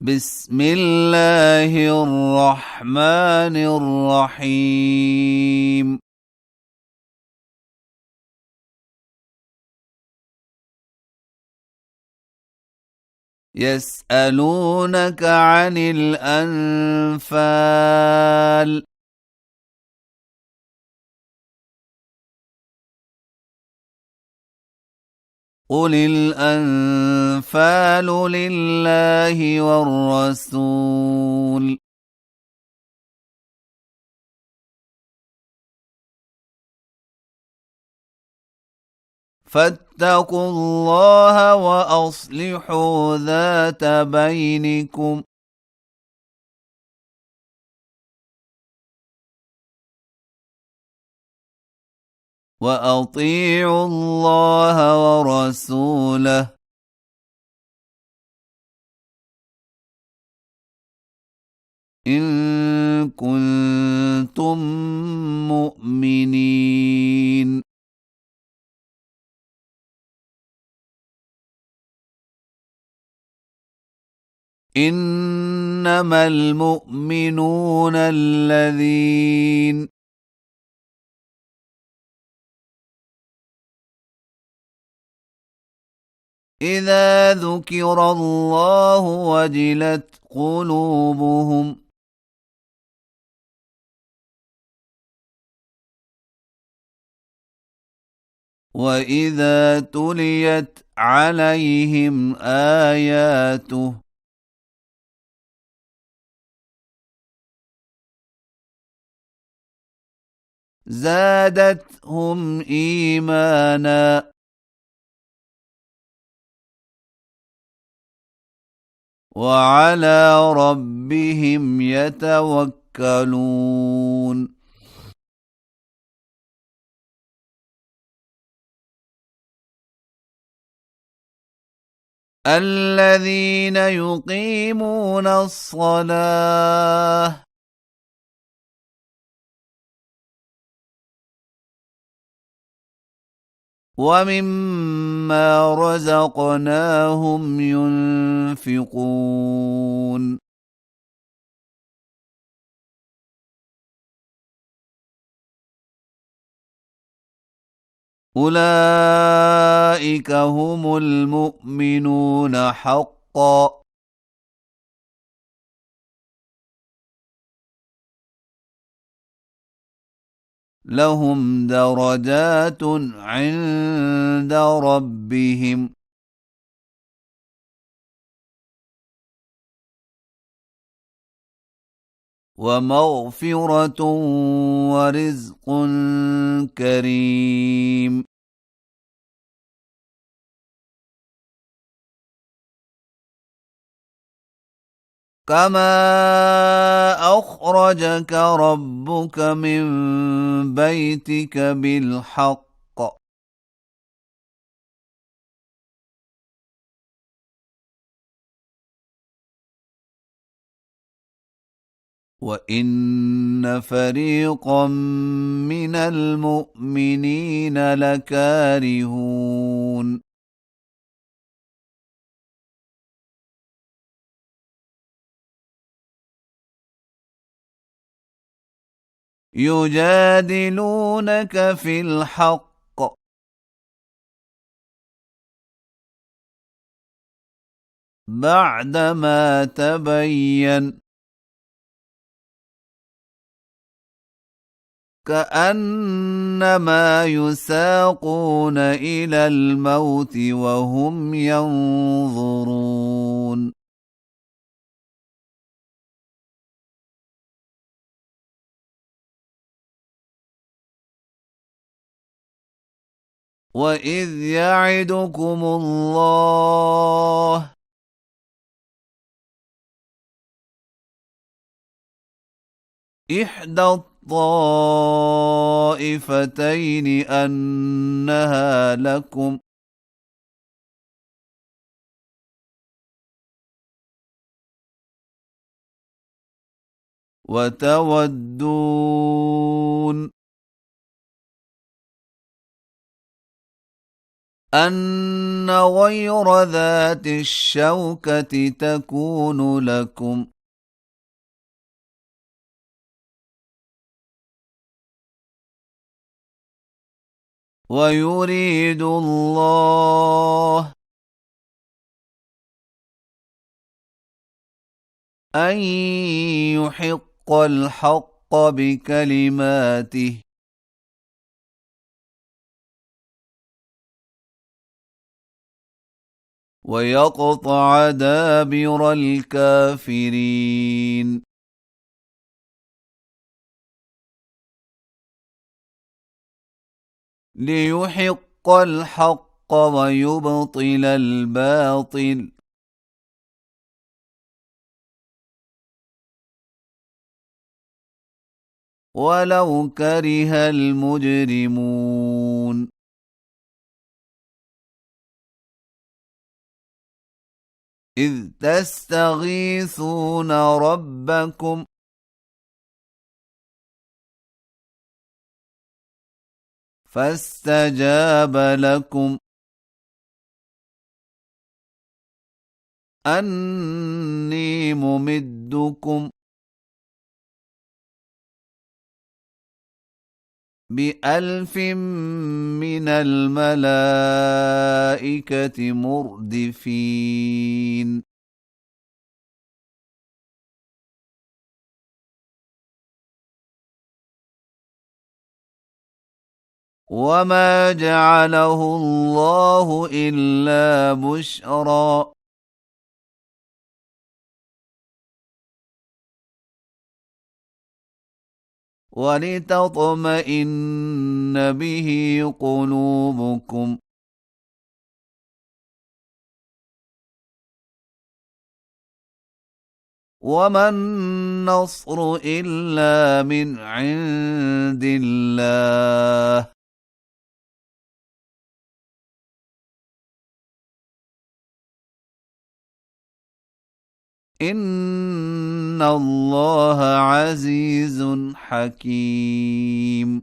بسم الله الرحمن الرحيم. يسألونك عن الأنفال قل الأنفال لله والرسول فاتقوا الله وأصلحوا ذات بينكم وأطيعوا الله ورسوله إن كنتم مؤمنين. إنما المؤمنون الذين إذا ذكر الله وجلت قلوبهم وإذا تليت عليهم آياته زادتهم إيمانا وعلى ربهم يتوكلون. الذين يقيمون الصلاة ومما رزقناهم ينفقون. أولئك هم المؤمنون حقا لهم درجات عند ربهم ومغفرة ورزق كريم. كما أخرجك ربك من بيتك بالحق وإن فريقا من المؤمنين لكارهون. يجادلونك في الحق بعدما تبين كأنما يساقون إلى الموت وهم ينظرون. وإذ يعدكم الله إحدى الطائفتين أنها لكم وتودون أن غير ذات الشوكة تكون لكم ويريد الله أن يحق الحق بكلماته ويقطع دابر الكافرين ليحق الحق ويبطل الباطل ولو كره المجرمون إذ تستغيثون ربكم فاستجاب لكم أني ممدكم ب1000 من الملائكة مردفين وما جعله الله إلا بشرى ولتطمئن به قلوبكم وما النصر إلا من عند الله إن الله عزيز حكيم